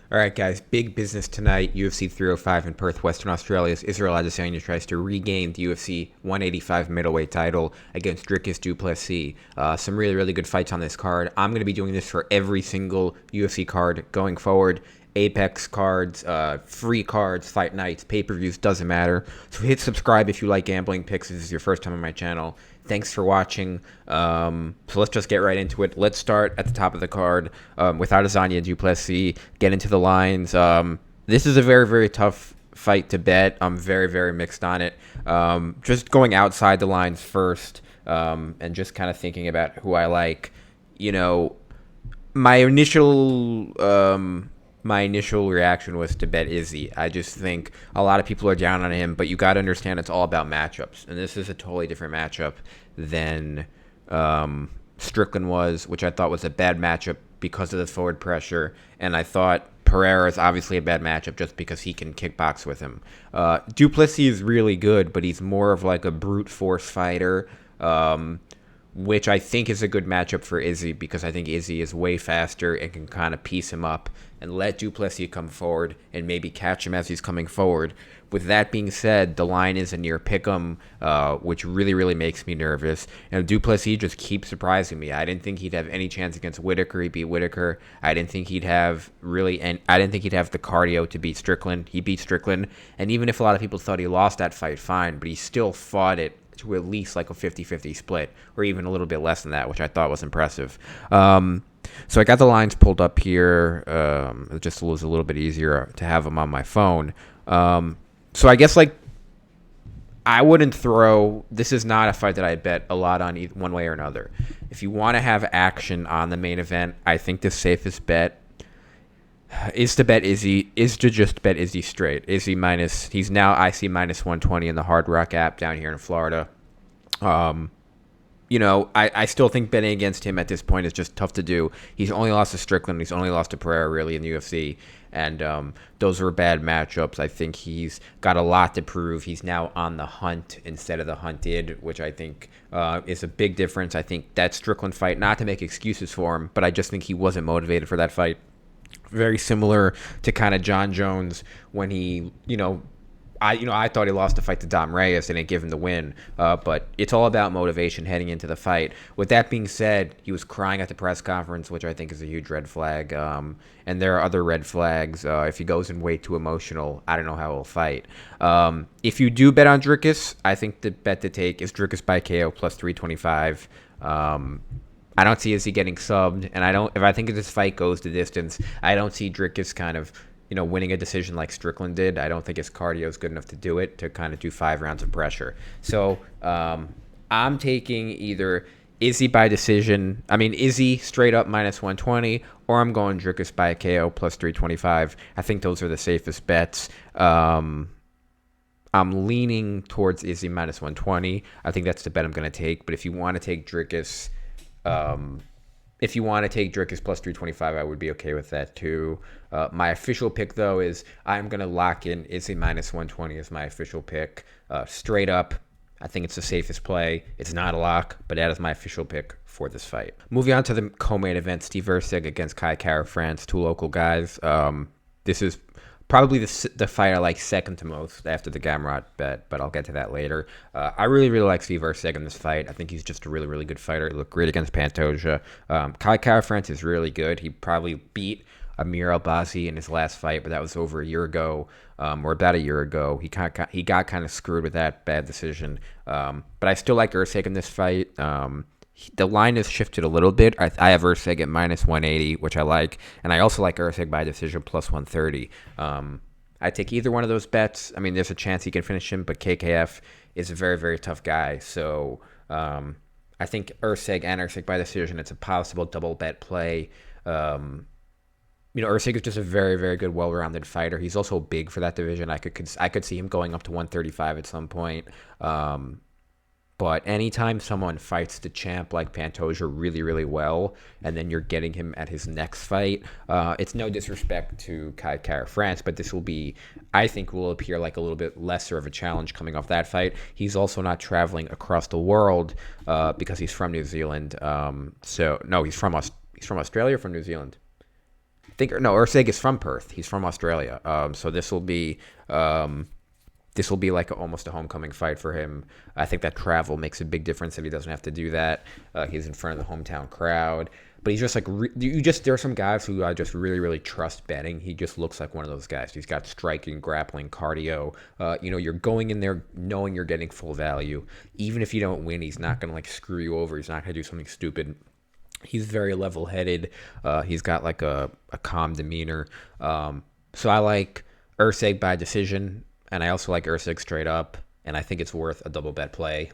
All right, guys, big business tonight. UFC 305 in Perth, Western Australia's Israel Adesanya tries to regain the UFC 185 middleweight title against Dricus du Plessis. Some really, really good fights on this card. I'm going to be doing this for every single UFC card going forward. Apex cards, free cards, fight nights, pay-per-views, doesn't matter. So hit subscribe if you like gambling picks. This is your first time on my channel. Thanks for watching. So let's just get right into it. Let's start at the top of the card with Adesanya du Plessis. Get into the lines. This is a very, very tough fight to bet. I'm very, very mixed on it. Just going outside the lines first and just kind of thinking about who I like. You know, my initial reaction was to bet Izzy. I just think a lot of people are down on him, but you got to understand it's all about matchups, and this is a totally different matchup than Strickland was, which I thought was a bad matchup because of the forward pressure, and I thought Pereira is obviously a bad matchup just because he can kickbox with him. Du Plessis is really good, but he's more of like a brute force fighter. Which I think is a good matchup for Izzy because I think Izzy is way faster and can kind of piece him up and let du Plessis come forward and maybe catch him as he's coming forward. With that being said, the line is a near pick'em, which really, really makes me nervous. And du Plessis just keeps surprising me. I didn't think he'd have any chance against Whitaker. He beat Whitaker. I didn't think he'd have the cardio to beat Strickland. He beat Strickland. And even if a lot of people thought he lost that fight, fine, but he still fought it to at least like a 50-50 split, or even a little bit less than that, which I thought was impressive. So I got the lines pulled up here. It just was a little bit easier to have them on my phone. So I guess like I wouldn't throw. This is not a fight that I bet a lot on one way or another. If you want to have action on the main event, I think the safest bet is to bet Izzy, is to just bet Izzy straight. Izzy minus, he's now IC minus 120 in the Hard Rock app down here in Florida. I still think betting against him at this point is just tough to do. He's only lost to Strickland. He's only lost to Pereira really in the UFC. And those were bad matchups. I think he's got a lot to prove. He's now on the hunt instead of the hunted, which I think is a big difference. I think that Strickland fight, not to make excuses for him, but I just think he wasn't motivated for that fight. Very similar to kind of John Jones when he, I thought he lost the fight to Dom Reyes and didn't give him the win. But it's all about motivation heading into the fight. With that being said, he was crying at the press conference, which I think is a huge red flag. And there are other red flags. If he goes in way too emotional, I don't know how he'll fight. If you do bet on Dricus, I think the bet to take is Dricus by KO plus 325. I don't see Izzy getting subbed, and if I think if this fight goes the distance, I don't see Dricus kind of, winning a decision like Strickland did. I don't think his cardio is good enough to do it, to kind of do 5 rounds of pressure. So I'm taking either Izzy by decision, Izzy straight up minus 120, or I'm going Dricus by KO plus 325. I think those are the safest bets. I'm leaning towards Izzy minus 120. I think that's the bet I'm going to take. But if you want to take Dricus, plus 325, I would be okay with that too. My official pick, though, is I'm going to lock in Izzy minus 120 as my official pick. Straight up, I think it's the safest play. It's not a lock, but that is my official pick for this fight. Moving on to the co-main event, Steve Erceg against Kai Kara-France, 2 local guys. This is probably the fight I like second to most after the Gamrot bet, but I'll get to that later. I really, really like Steve Erceg in this fight. I think he's just a really, really good fighter. He looked great against Pantoja. Kai Kara-France is really good. He probably beat Amir Albazi in his last fight, but that was over a year ago, or about a year ago. He got kind of screwed with that bad decision. But I still like Erceg in this fight. The line has shifted a little bit. I have Erceg at minus 180, which I like. And I also like Erceg by decision plus 130. I take either one of those bets. There's a chance he can finish him, but KKF is a very, very tough guy. So I think Erceg and Erceg by decision, it's a possible double bet play. Erceg is just a very, very good, well-rounded fighter. He's also big for that division. I could see him going up to 135 at some point. But anytime someone fights the champ like Pantoja really, really well, and then you're getting him at his next fight, it's no disrespect to Kai Kara-France, but this will be, I think, will appear like a little bit lesser of a challenge coming off that fight. He's also not traveling across the world because he's from New Zealand. He's from Australia or from New Zealand? think no, Ursig is from Perth. He's from Australia. So this will be like almost a homecoming fight for him. I think that travel makes a big difference if he doesn't have to do that. He's in front of the hometown crowd. But he's just like there are some guys who I just really really trust betting. He just looks like one of those guys. He's got striking, grappling, cardio. You're going in there knowing you're getting full value. Even if you don't win, he's not gonna like screw you over. He's not gonna do something stupid. He's very level-headed. He's got like a calm demeanor. So I like Ursig by decision, and I also like Ursig straight up, and I think it's worth a double bet play.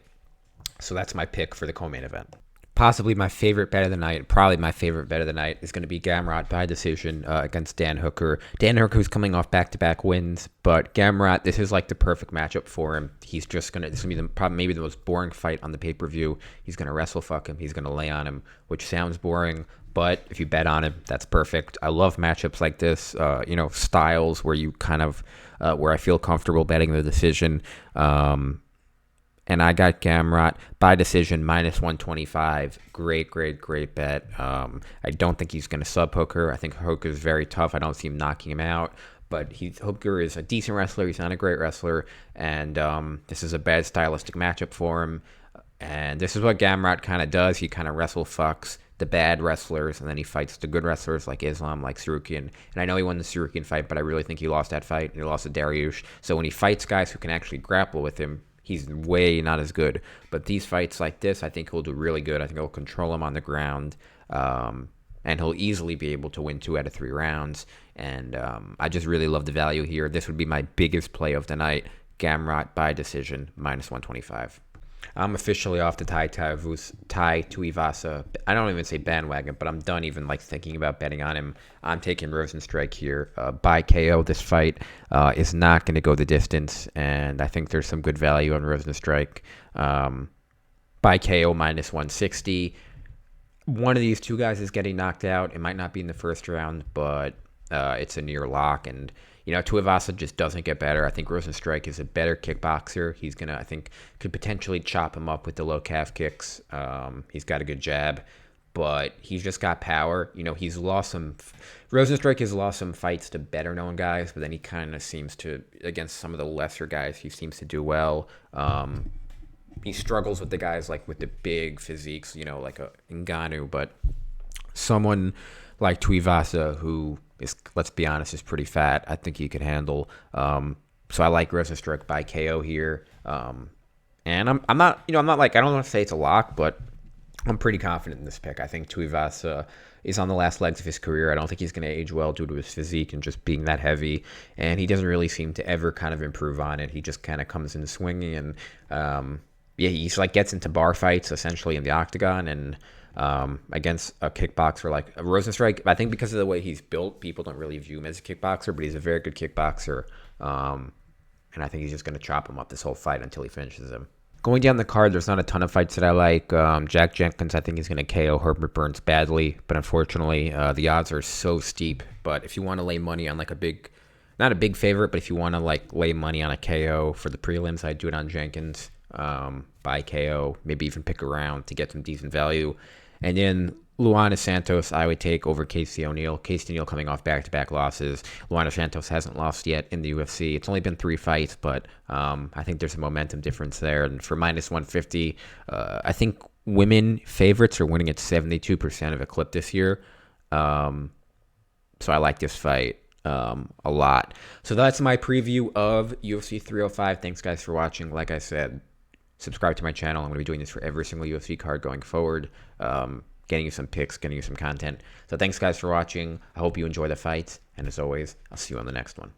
So that's my pick for the co-main event. Possibly my favorite bet of the night, probably my favorite bet of the night, is going to be Gamrot by decision against Dan Hooker. Dan Hooker, who's coming off back-to-back wins, but Gamrot, this is like the perfect matchup for him. He's just going to, this is going to be probably maybe the most boring fight on the pay-per-view. He's going to wrestle fuck him. He's going to lay on him, which sounds boring, but if you bet on him, that's perfect. I love matchups like this, styles where you kind of, where I feel comfortable betting the decision. And I got Gamrot by decision minus 125. Great bet. I don't think he's going to sub Hooker. I think Hooker is very tough. I don't see him knocking him out. But Hooker is a decent wrestler. He's not a great wrestler. And this is a bad stylistic matchup for him. And this is what Gamrot kind of does. He kind of wrestle fucks the bad wrestlers, and then he fights the good wrestlers like Islam, like Sarukian. And I know he won the Sarukian fight, but I really think he lost that fight. He lost to Dariush. So when he fights guys who can actually grapple with him, he's way not as good. But these fights like this, I think he'll do really good. I think he'll control him on the ground. And he'll easily be able to win 2 out of 3 rounds. And I just really love the value here. This would be my biggest play of the night. Gamrot by decision, minus 125. I'm officially off the Tai Tuivasa. I don't even say bandwagon, but I'm done even like thinking about betting on him. I'm taking Rosenstrike here by KO. This fight is not going to go the distance, and I think there's some good value on Rosenstrike by KO minus 160. One of these two guys is getting knocked out. It might not be in the first round, but it's a near lock, and Tuivasa just doesn't get better. I think Rosenstrike is a better kickboxer. He's going to, I think, could potentially chop him up with the low calf kicks. He's got a good jab, but he's just got power. He's lost some, Rosenstrike has lost some fights to better known guys, but then he kind of seems to, against some of the lesser guys, he seems to do well. He struggles with the guys like with the big physiques, like a Ngannou, but someone like Tuivasa, who is, let's be honest, is pretty fat, I think he could handle. So I like Rosenstrike by KO here. And I'm not, I'm not like, I don't want to say it's a lock, but I'm pretty confident in this pick. I think Tuivasa is on the last legs of his career. I don't think he's going to age well due to his physique and just being that heavy. And he doesn't really seem to ever kind of improve on it. He just kind of comes in swinging, and he's like gets into bar fights essentially in the octagon, and against a kickboxer like Rosenstrike. I think because of the way he's built, people don't really view him as a kickboxer, but he's a very good kickboxer. And I think he's just going to chop him up this whole fight until he finishes him. Going down the card, there's not a ton of fights that I like. Jack Jenkins, I think he's going to KO Herbert Burns badly, but unfortunately, the odds are so steep. But if you want to lay money on like not a big favorite, but if you want to like lay money on a KO for the prelims, I'd do it on Jenkins by KO, maybe even pick a round to get some decent value. And then Luana Santos, I would take over Casey O'Neill. Casey O'Neill coming off back-to-back losses. Luana Santos hasn't lost yet in the UFC. It's only been 3 fights, but I think there's a momentum difference there. And for minus 150, I think women favorites are winning at 72% of a clip this year. So I like this fight a lot. So that's my preview of UFC 305. Thanks, guys, for watching. Like I said, subscribe to my channel. I'm going to be doing this for every single UFC card going forward. Getting you some picks, getting you some content. So thanks, guys, for watching. I hope you enjoy the fight. And as always, I'll see you on the next one.